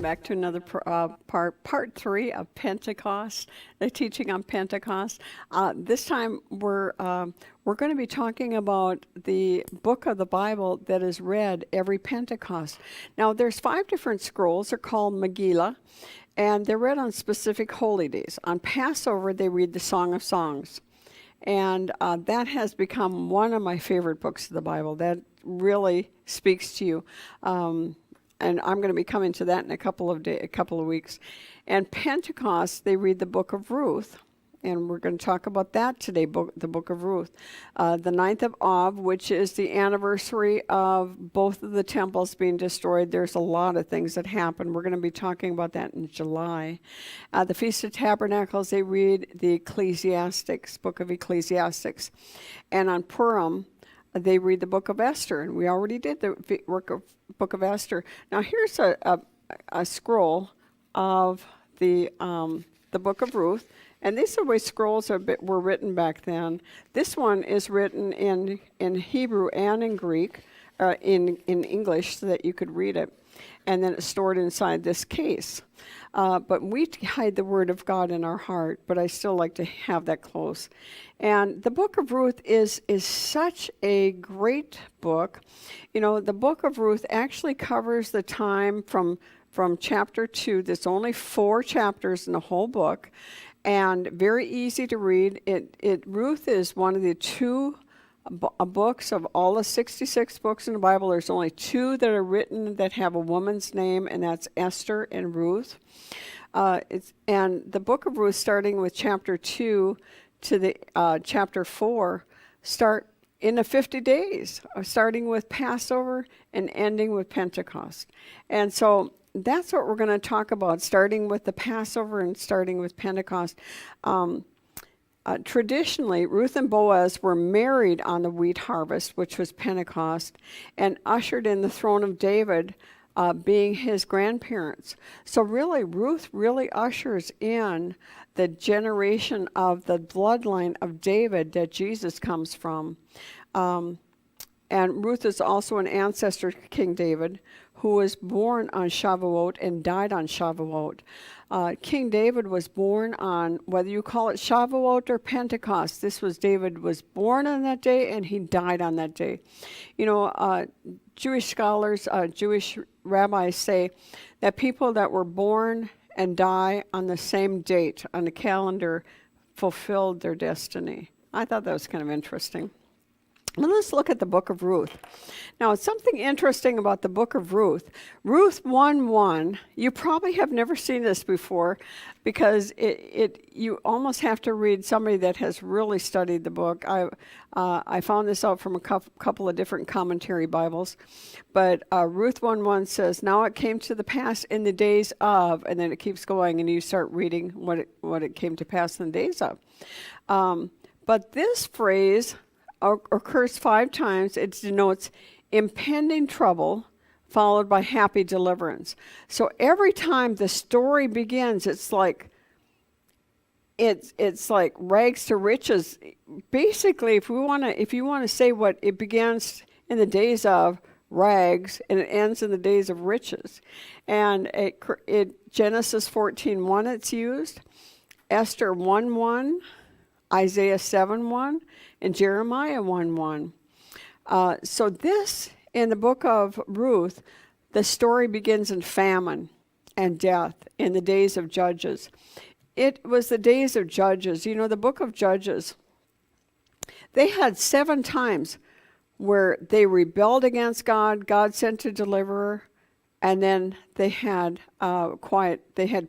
back to another part 3 of Pentecost, the teaching on Pentecost. This time we're going to be talking about the book of the Bible that is read every Pentecost. Now, there's 5 different scrolls. They're called Megillah, and they're read on specific holy days. On Passover, they read the Song of Songs, and that has become one of my favorite books of the Bible. That really speaks to you. And I'm going to be coming to that in a couple of weeks. And Pentecost, they read the book of Ruth, and we're going to talk about that today, the book of Ruth. The 9th of Av, which is the anniversary of both of the temples being destroyed. There's a lot of things that happen. We're going to be talking about that in July. The Feast of Tabernacles, they read the Ecclesiastics, book of Ecclesiastics. And on Purim, they read the book of Esther, and we already did the book of Esther. Now here's a scroll of the book of Ruth, and these are the way scrolls were written back then. This one is written in Hebrew and in Greek, in English, so that you could read it, and then it's stored inside this case. But we hide the Word of God in our heart, but I still like to have that close. And the book of Ruth is such a great book. You know, the book of Ruth actually covers the time from chapter 2. There's only 4 chapters in the whole book, and very easy to read. Ruth is one of the 2 books of all the 66 books in the Bible. There's only 2 that are written that have a woman's name, and that's Esther and Ruth. And the book of Ruth, starting with chapter 2 to the chapter 4, start in the 50 days, starting with Passover and ending with Pentecost. And so that's what we're going to talk about, starting with the Passover and starting with Pentecost. Traditionally, Ruth and Boaz were married on the wheat harvest, which was Pentecost, and ushered in the throne of David, being his grandparents. So really, Ruth really ushers in the generation of the bloodline of David that Jesus comes from. And Ruth is also an ancestor to King David, who was born on Shavuot and died on Shavuot. King David was born on, whether you call it Shavuot or Pentecost, David was born on that day and he died on that day. You know, Jewish scholars, Jewish rabbis say that people that were born and die on the same date on the calendar fulfilled their destiny. I thought that was kind of interesting. Well, let's look at the book of Ruth. Now, something interesting about the book of Ruth. Ruth 1:1, you probably have never seen this before, because you almost have to read somebody that has really studied the book. I found this out from a couple of different commentary Bibles. But Ruth 1:1 says, "Now it came to the pass in the days of," and then it keeps going, and you start reading what it came to pass in the days of. But this phrase occurs 5 times. It denotes impending trouble followed by happy deliverance. So every time the story begins, it's like rags to riches. Basically, if you want to say what it begins in the days of rags and it ends in the days of riches. And Genesis 14:1 it's used, Esther 1:1, Isaiah 7:1, and Jeremiah 1:1. So this, in the book of Ruth, the story begins in famine and death in the days of Judges. It was the days of Judges. You know, the book of Judges, they had 7 times where they rebelled against God. God sent a deliverer, and then they had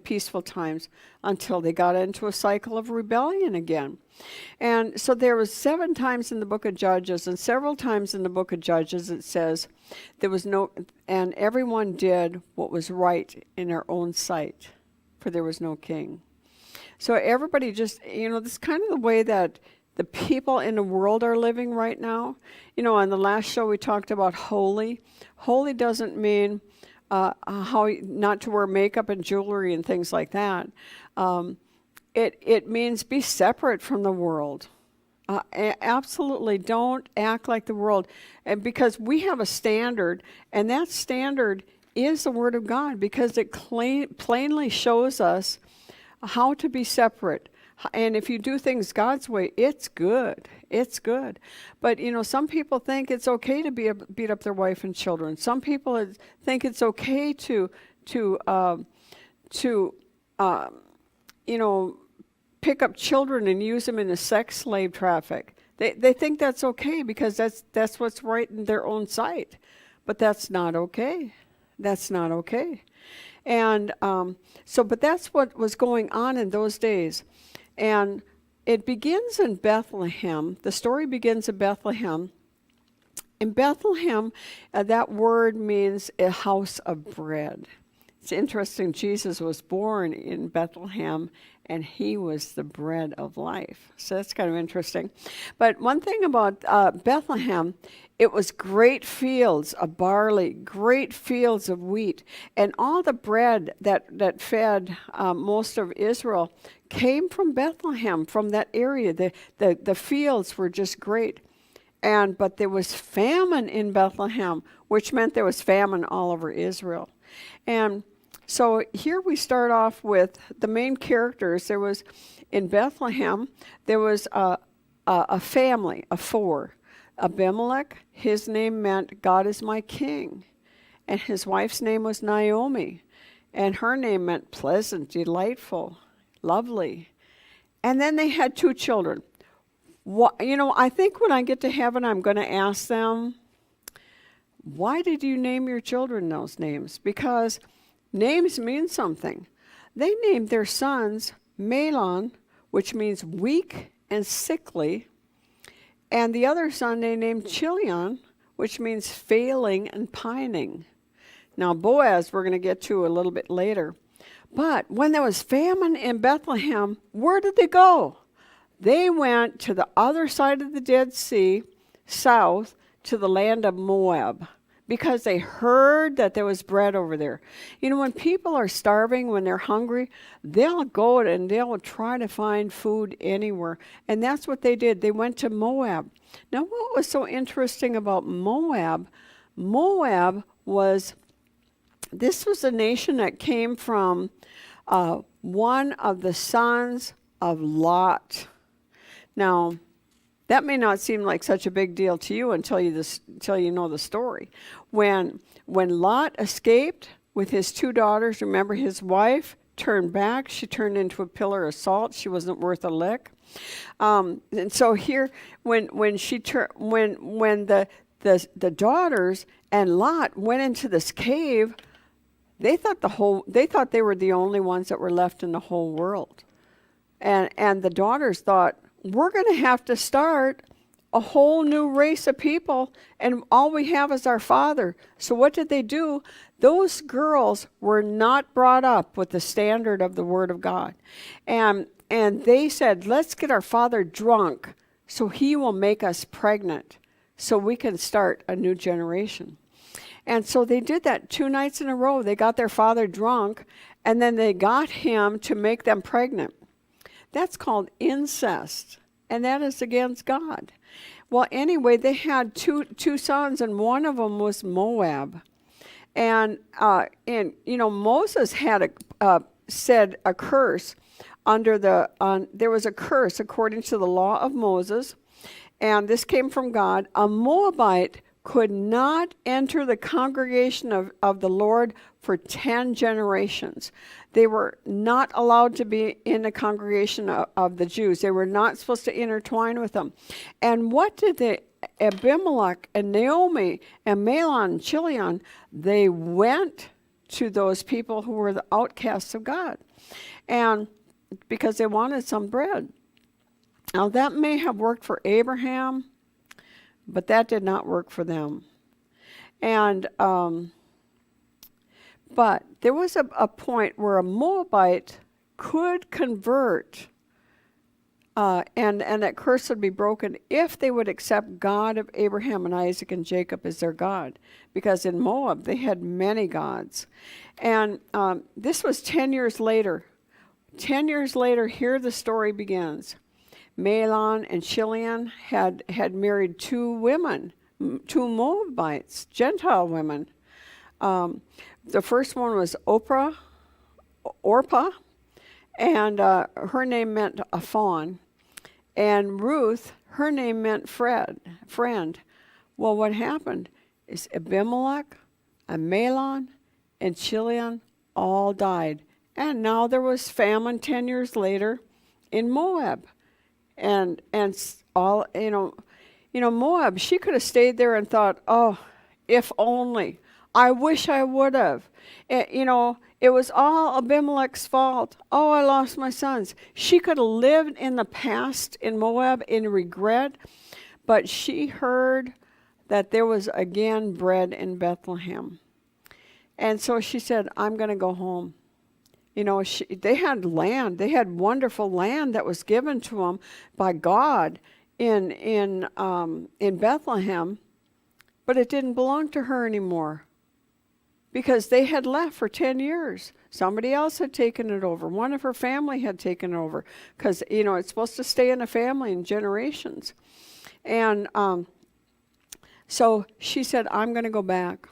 peaceful times until they got into a cycle of rebellion again. And so there was 7 times in the book of Judges, and several times in the book of Judges it says and everyone did what was right in their own sight, for there was no king. So everybody just, this is kind of the way that the people in the world are living right now. You know, on the last show we talked about holy. Holy doesn't mean how not to wear makeup and jewelry and things like that. It means be separate from the world. Absolutely don't act like the world. And because we have a standard, and that standard is the Word of God, because it plainly shows us how to be separate. And if you do things God's way, it's good. It's good. But, some people think it's okay to beat up their wife and children. Some people think it's okay to pick up children and use them in a sex slave traffic. They think that's okay because that's what's right in their own sight. But that's not okay. That's not okay. And but that's what was going on in those days. And it begins in Bethlehem. The story begins in Bethlehem. In Bethlehem, that word means a house of bread. It's interesting, Jesus was born in Bethlehem, and he was the bread of life. So that's kind of interesting. But one thing about Bethlehem, it was great fields of barley, great fields of wheat, and all the bread that fed most of Israel came from Bethlehem, from that area. The fields were just great. But there was famine in Bethlehem, which meant there was famine all over Israel. And so here we start off with the main characters. There was, in Bethlehem, there was a family of four. Abimelech, his name meant God is my king. And his wife's name was Naomi. And her name meant pleasant, delightful, lovely. And then they had two children. I think when I get to heaven, I'm going to ask them, why did you name your children those names? Because names mean something. They named their sons Mahlon, which means weak and sickly. And the other son they named Chilion, which means failing and pining. Now, Boaz, we're going to get to a little bit later. But when there was famine in Bethlehem, where did they go? They went to the other side of the Dead Sea, south, to the land of Moab, because they heard that there was bread over there. When people are starving, when they're hungry, they'll go and they'll try to find food anywhere. And that's what they did. They went to Moab. Now, what was so interesting about Moab? Moab was a nation that came from one of the sons of Lot. Now, that may not seem like such a big deal to you until you know the story. When Lot escaped with his two daughters, remember his wife turned back. She turned into a pillar of salt. She wasn't worth a lick. And so here, when the daughters and Lot went into this cave, they thought they were the only ones that were left in the whole world. And the daughters thought, we're going to have to start a whole new race of people, and all we have is our father. So what did they do? Those girls were not brought up with the standard of the Word of God. And they said, let's get our father drunk so he will make us pregnant so we can start a new generation. And so they did that 2 nights in a row. They got their father drunk, and then they got him to make them pregnant. That's called incest, and that is against God. Well, anyway, they had two sons, and one of them was Moab. And Moses had said a curse there was a curse according to the law of Moses, and this came from God. A Moabite could not enter the congregation of the Lord for 10 generations. They were not allowed to be in the congregation of the Jews. They were not supposed to intertwine with them. And what did Abimelech and Naomi and Mahlon and Chilion, they went to those people who were the outcasts of God, and because they wanted some bread. Now that may have worked for Abraham, but that did not work for them. And but there was a point where a Moabite could convert, and that curse would be broken if they would accept God of Abraham and Isaac and Jacob as their God, because in Moab they had many gods. And this was 10 years later. 10 years later, here the story begins. Mahlon and Chilion had married two women, two Moabites, Gentile women. The first one was Orpah, and her name meant a fawn. And Ruth, her name meant friend. Well, what happened is Abimelech, and Mahlon, and Chilion all died. And now there was famine 10 years later in Moab. And all, Moab, she could have stayed there and thought, oh, if only. I wish I would have. It was all Abimelech's fault. Oh, I lost my sons. She could have lived in the past in Moab in regret, but she heard that there was again bread in Bethlehem. And so she said, I'm going to go home. They had land. They had wonderful land that was given to them by God in Bethlehem, but it didn't belong to her anymore because they had left for 10 years. Somebody else had taken it over. One of her family had taken it over because, it's supposed to stay in a family in generations. And so she said, I'm going to go back.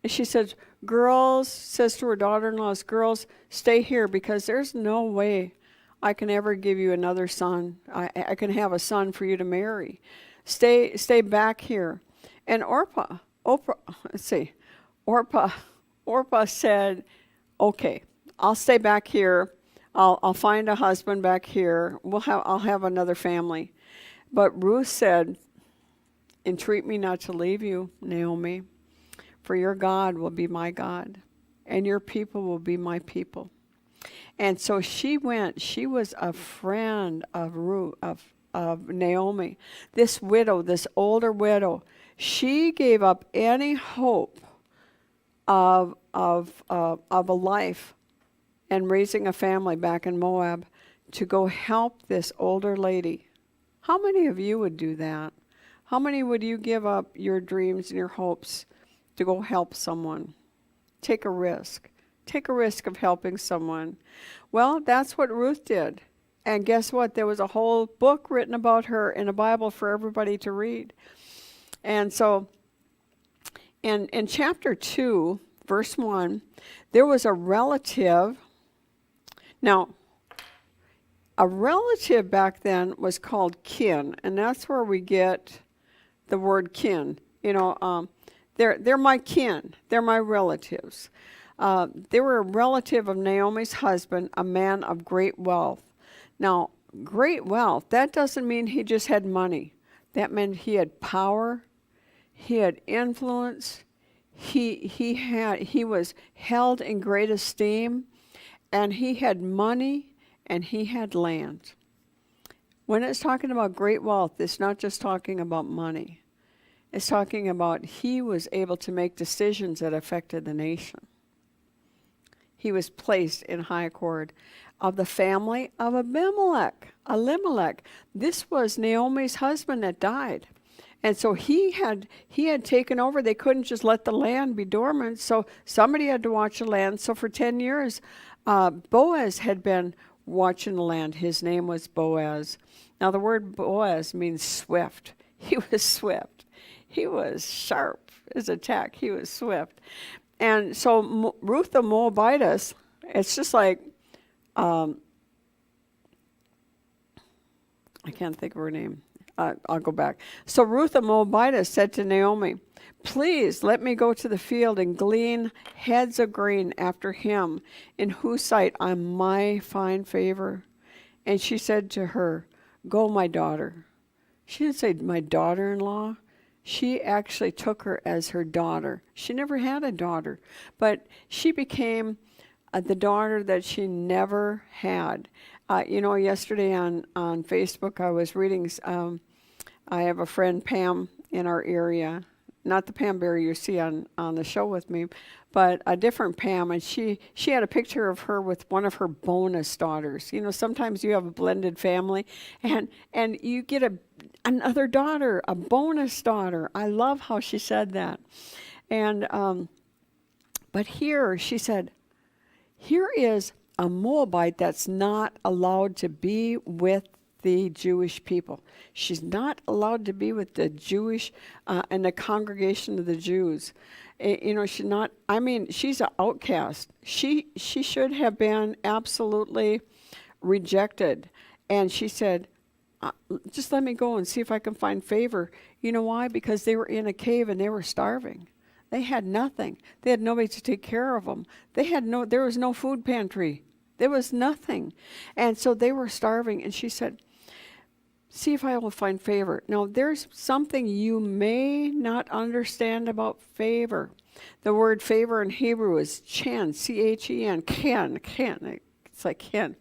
And she said, girls, says to her daughter-in-laws, girls, stay here because there's no way I can ever give you another son. I can have a son for you to marry. Stay back here. And Orpah said, okay, I'll stay back here. I'll find a husband back here. I'll have another family. But Ruth said, entreat me not to leave you, Naomi. For your God will be my God, and your people will be my people. And so she went. She was a friend of Ruth, of Naomi. This widow, this older widow, she gave up any hope of a life and raising a family back in Moab to go help this older lady. How many of you would do that? How many would you give up your dreams and your hopes to go help someone? Take a risk. Take a risk of helping someone. Well, that's what Ruth did. And guess what? There was a whole book written about her in the Bible for everybody to read. And so in chapter 2, verse 1, there was a relative. Now, a relative back then was called kin, and that's where we get the word kin. They're my kin. They're my relatives. They were a relative of Naomi's husband, a man of great wealth. Now, great wealth, that doesn't mean he just had money. That meant he had power. He had influence. He was held in great esteem, and he had money, and he had land. When it's talking about great wealth, it's not just talking about money. It's talking about he was able to make decisions that affected the nation. He was placed in high accord of the family of Elimelech. This was Naomi's husband that died. And so he had taken over. They couldn't just let the land be dormant, so somebody had to watch the land. So for 10 years, Boaz had been watching the land. His name was Boaz. Now the word Boaz means swift. He was swift. He was sharp. His attack, he was swift. And so Ruth the Moabitess, it's just like, I can't think of her name. I'll go back. So Ruth the Moabitess said to Naomi, please let me go to the field and glean heads of grain after him, in whose sight I'm my fine favor. And she said to her, go, my daughter. She didn't say my daughter-in-law. She actually took her as her daughter. She never had a daughter, but she became the daughter that she never had. Yesterday on Facebook, I was reading, I have a friend, Pam, in our area, not the Pam Berry you see on the show with me, but a different Pam, and she had a picture of her with one of her bonus daughters. Sometimes you have a blended family, and you get another daughter, a bonus daughter. I love how she said that. And but here, she said, here is a Moabite that's not allowed to be with the Jewish people. She's not allowed to be with the Jewish and the congregation of the Jews. She's not, she's an outcast. She should have been absolutely rejected. And she said, just let me go and see if I can find favor. You know why? Because they were in a cave and they were starving. They had nothing. They had nobody to take care of them. There was no food pantry. There was nothing. And so they were starving. And she said, see if I will find favor. Now, there's something you may not understand about favor. The word favor in Hebrew is chen, C-H-E-N, ken. It's like ken.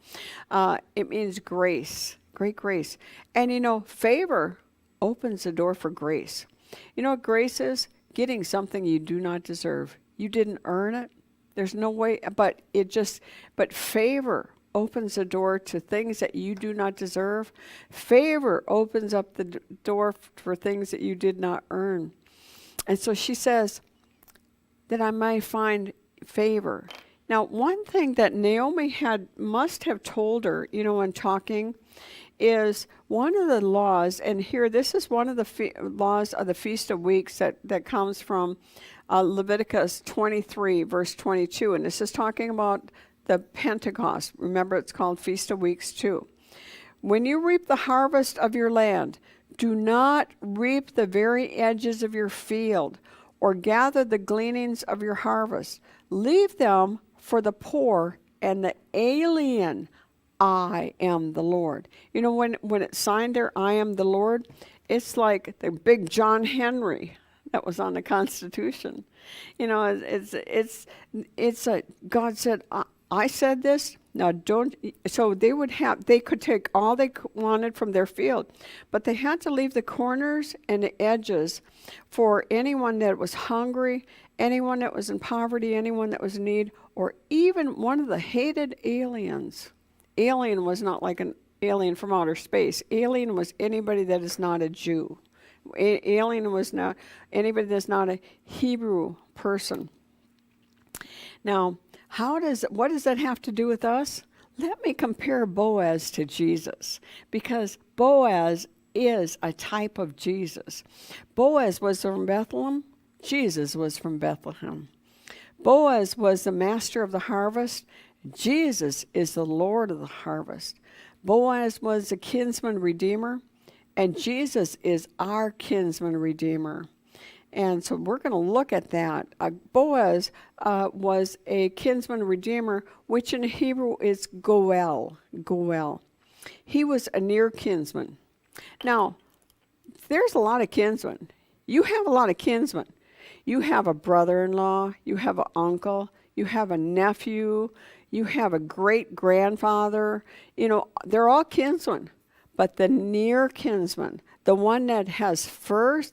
It means grace, great grace. And favor opens the door for grace. You know what grace is? Getting something you do not deserve. You didn't earn it. There's no way, but favor opens the door to things that you do not deserve. Favor opens up the door for things that you did not earn. And so she says that I might find favor. Now, one thing that Naomi must have told her, when talking, is one of the laws, and here this is one of the laws of the Feast of Weeks that comes from Leviticus 23, verse 22, and this is talking about the Pentecost. Remember, it's called Feast of Weeks too. When you reap the harvest of your land, do not reap the very edges of your field or gather the gleanings of your harvest. Leave them for the poor and the alien. I am the Lord. When it's signed there, I am the Lord, it's like the big John Henry that was on the Constitution. It's God said, I said this, now don't. So they could take all they wanted from their field, but they had to leave the corners and the edges for anyone that was hungry, anyone that was in poverty, anyone that was in need, or even one of the hated aliens. Alien was not like an alien from outer space. Alien was anybody that is not a Jew. Alien was not anybody that's not a Hebrew person. Now, what does that have to do with us? Let me compare Boaz to Jesus, because Boaz is a type of Jesus. Boaz was from Bethlehem. Jesus was from Bethlehem. Boaz was the master of the harvest. Jesus is the Lord of the harvest. Boaz was a kinsman redeemer, and Jesus is our kinsman redeemer. And so we're going to look at that. Boaz was a kinsman redeemer, which in Hebrew is Goel. Goel. He was a near kinsman. Now, there's a lot of kinsmen. You have a lot of kinsmen. You have a brother-in-law. You have an uncle. You have a nephew. You have a great-grandfather. They're all kinsmen. But the near kinsman, the one that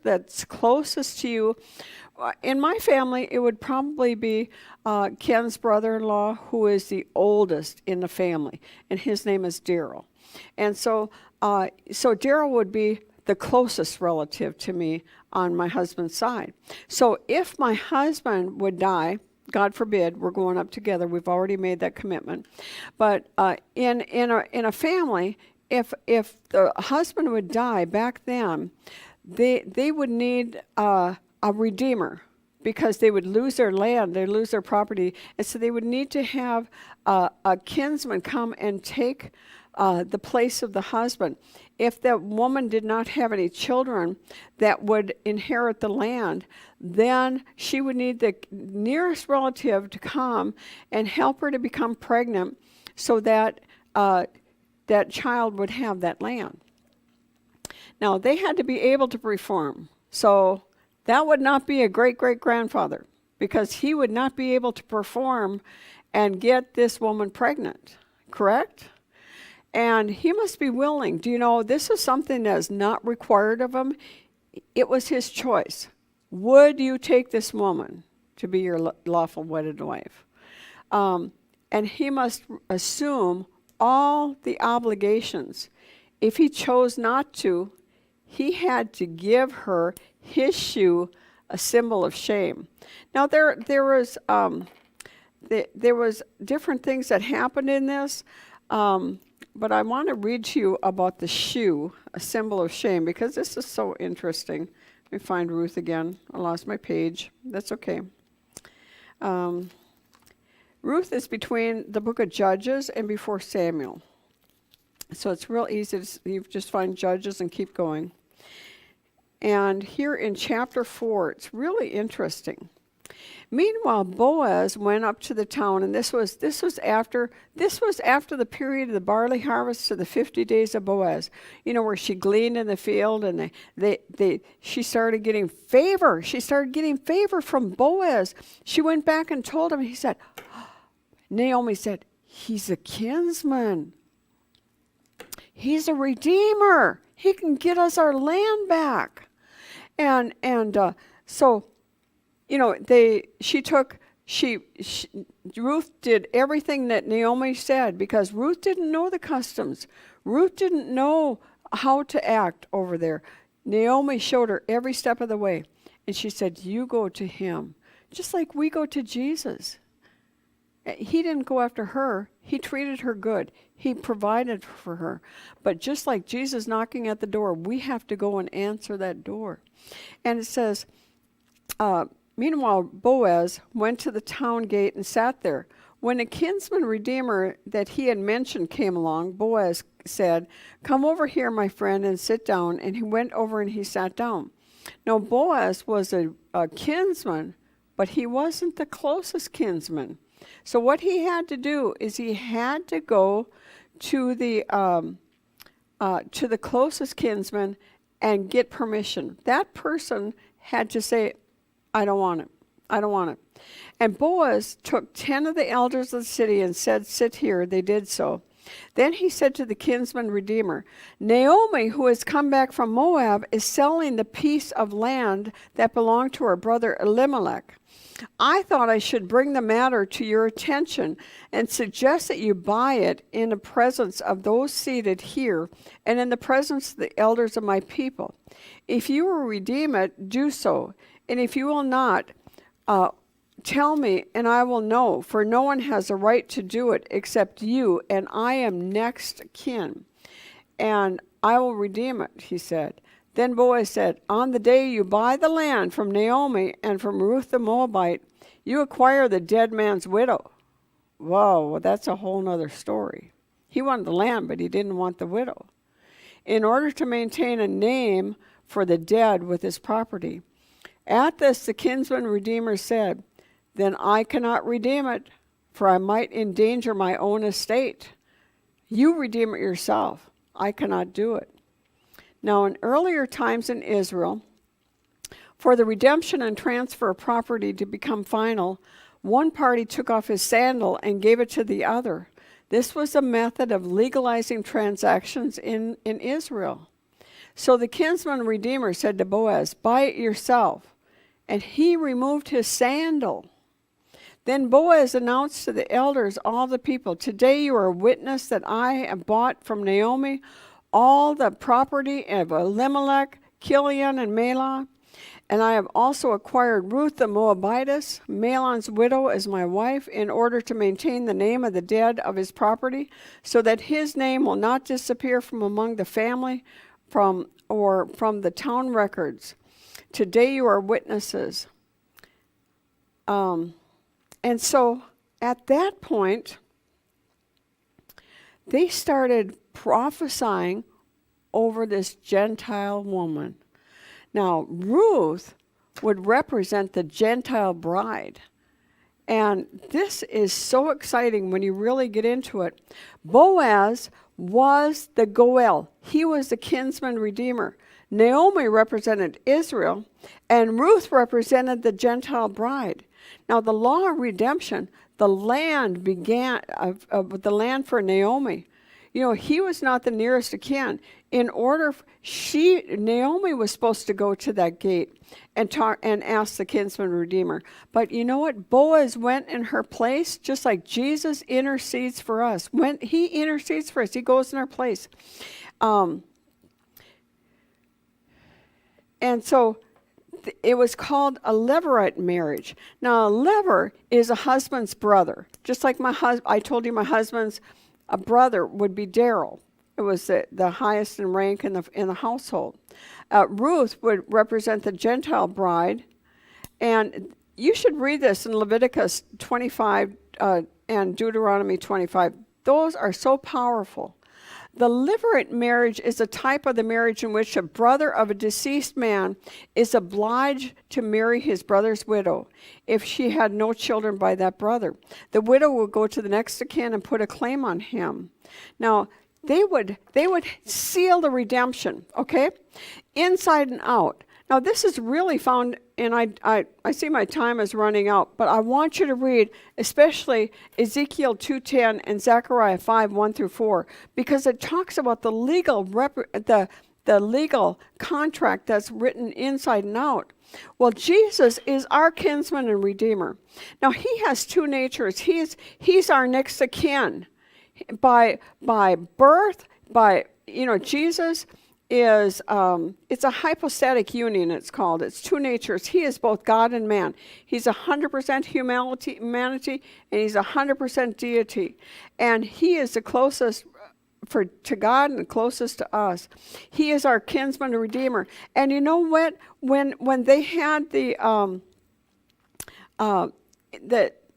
that's closest to you, in my family, it would probably be Ken's brother-in-law, who is the oldest in the family, and his name is Daryl. And so Daryl would be the closest relative to me on my husband's side. So if my husband would die, God forbid, we're going up together. We've already made that commitment. But in a family, if the husband would die back then, they would need a redeemer, because they would lose their land, they'd lose their property, and so they would need to have a kinsman come and take the place of the husband. If that woman did not have any children that would inherit the land, then she would need the nearest relative to come and help her to become pregnant, so that that child would have that land. Now, they had to be able to perform. So that would not be a great-great-grandfather, because he would not be able to perform and get this woman pregnant, correct? And he must be willing. Do you know, this is something that is not required of him. It was his choice. Would you take this woman to be your lawful wedded wife? And he must assume all the obligations. If he chose not to, he had to give her his shoe, a symbol of shame. Now there was different things that happened in this. But I want to read to you about the shoe, a symbol of shame, because this is so interesting. Let me find Ruth again. I lost my page. That's okay. Ruth is between the book of Judges and before Samuel. So it's real easy to you just find Judges and keep going. And here in chapter 4, it's really interesting. Meanwhile, Boaz went up to the town, and this was after the period of the barley harvest to the 50 days of Boaz. You know, where she gleaned in the field, and she started getting favor. She started getting favor from Boaz. She went back and told him. He said, Naomi said, he's a kinsman. He's a redeemer. He can get us our land back. And so, you know, Ruth did everything that Naomi said, because Ruth didn't know the customs. Ruth didn't know how to act over there. Naomi showed her every step of the way. And she said, you go to him. Just like we go to Jesus. He didn't go after her. He treated her good. He provided for her. But just like Jesus knocking at the door, we have to go and answer that door. And it says, meanwhile, Boaz went to the town gate and sat there. When a kinsman redeemer that he had mentioned came along, Boaz said, come over here, my friend, and sit down. And he went over and he sat down. Now, Boaz was a kinsman, but he wasn't the closest kinsman. So what he had to do is he had to go to the closest kinsman and get permission. That person had to say, I don't want it. I don't want it. And Boaz took 10 of the elders of the city and said, sit here. They did so. Then he said to the kinsman redeemer, Naomi, who has come back from Moab, is selling the piece of land that belonged to her brother Elimelech. I thought I should bring the matter to your attention and suggest that you buy it in the presence of those seated here and in the presence of the elders of my people. If you will redeem it, do so. And if you will not, tell me, and I will know, for no one has a right to do it except you, and I am next kin. And I will redeem it, he said. Then Boaz said, on the day you buy the land from Naomi and from Ruth the Moabite, you acquire the dead man's widow. Whoa, well, that's a whole nother story. He wanted the land, but he didn't want the widow. In order to maintain a name for the dead with his property. At this, the kinsman redeemer said, then I cannot redeem it, for I might endanger my own estate. You redeem it yourself. I cannot do it. Now, in earlier times in Israel, for the redemption and transfer of property to become final, one party took off his sandal and gave it to the other. This was a method of legalizing transactions in Israel. So the kinsman redeemer said to Boaz, buy it yourself. And he removed his sandal. Then Boaz announced to the elders, all the people, today you are a witness that I have bought from Naomi all the property of Elimelech, Kilion, and Mahlon, and I have also acquired Ruth the Moabitess, Mahlon's widow, as my wife, in order to maintain the name of the dead of his property, so that his name will not disappear from among the family, from the town records. Today you are witnesses. And so at that point, they started prophesying over this Gentile woman. Now, Ruth would represent the Gentile bride. And this is so exciting when you really get into it. Boaz was the Goel. He was the kinsman redeemer. Naomi represented Israel, and Ruth represented the Gentile bride. Now, the law of redemption, the land began with the land for Naomi. You know, he was not the nearest of kin. Naomi was supposed to go to that gate and ask the kinsman redeemer. But you know what? Boaz went in her place, just like Jesus intercedes for us. When he intercedes for us, he goes in our place. And so it was called a Levirate marriage. Now, a Lever is a husband's brother. Just like I told you my husband's a brother would be Daryl. It was the highest in rank in the household. Ruth would represent the Gentile bride, and you should read this in Leviticus 25 and Deuteronomy 25. Those are so powerful. The levirate marriage is a type of the marriage in which a brother of a deceased man is obliged to marry his brother's widow if she had no children by that brother. The widow will go to the next of kin and put a claim on him. Now, they would seal the redemption, okay, inside and out. Now, this is really found, and I see my time is running out, but I want you to read especially Ezekiel 2:10 and Zechariah 5:1-4, because it talks about the legal contract that's written inside and out. Well, Jesus is our kinsman and redeemer. Now, he has two natures. He's our next of kin. By birth, Jesus is, it's a hypostatic union, it's called. It's two natures. He is both God and man. He's 100% humanity, and he's 100% deity. And he is the closest to God and the closest to us. He is our kinsman and redeemer. And you know what? When they had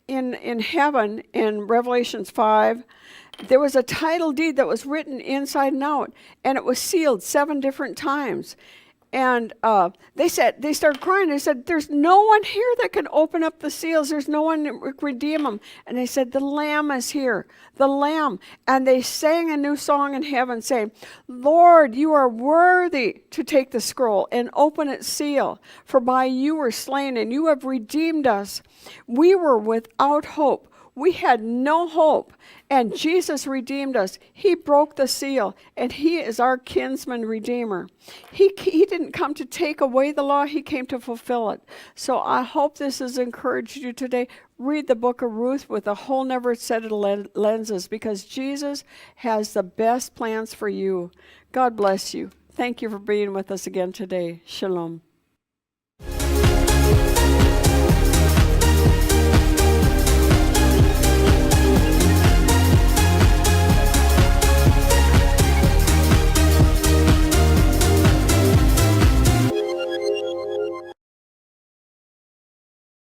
in heaven, in Revelations 5, there was a title deed that was written inside and out, and it was sealed 7 different times. And they started crying. They said, there's no one here that can open up the seals. There's no one that can redeem them. And they said, the Lamb is here, the Lamb. And they sang a new song in heaven saying, Lord, you are worthy to take the scroll and open its seal. For by you were slain, and you have redeemed us. We were without hope. We had no hope, and Jesus redeemed us. He broke the seal, and he is our kinsman redeemer. He didn't come to take away the law. He came to fulfill it. So I hope this has encouraged you today. Read the book of Ruth with a whole never set of lenses, because Jesus has the best plans for you. God bless you. Thank you for being with us again today. Shalom.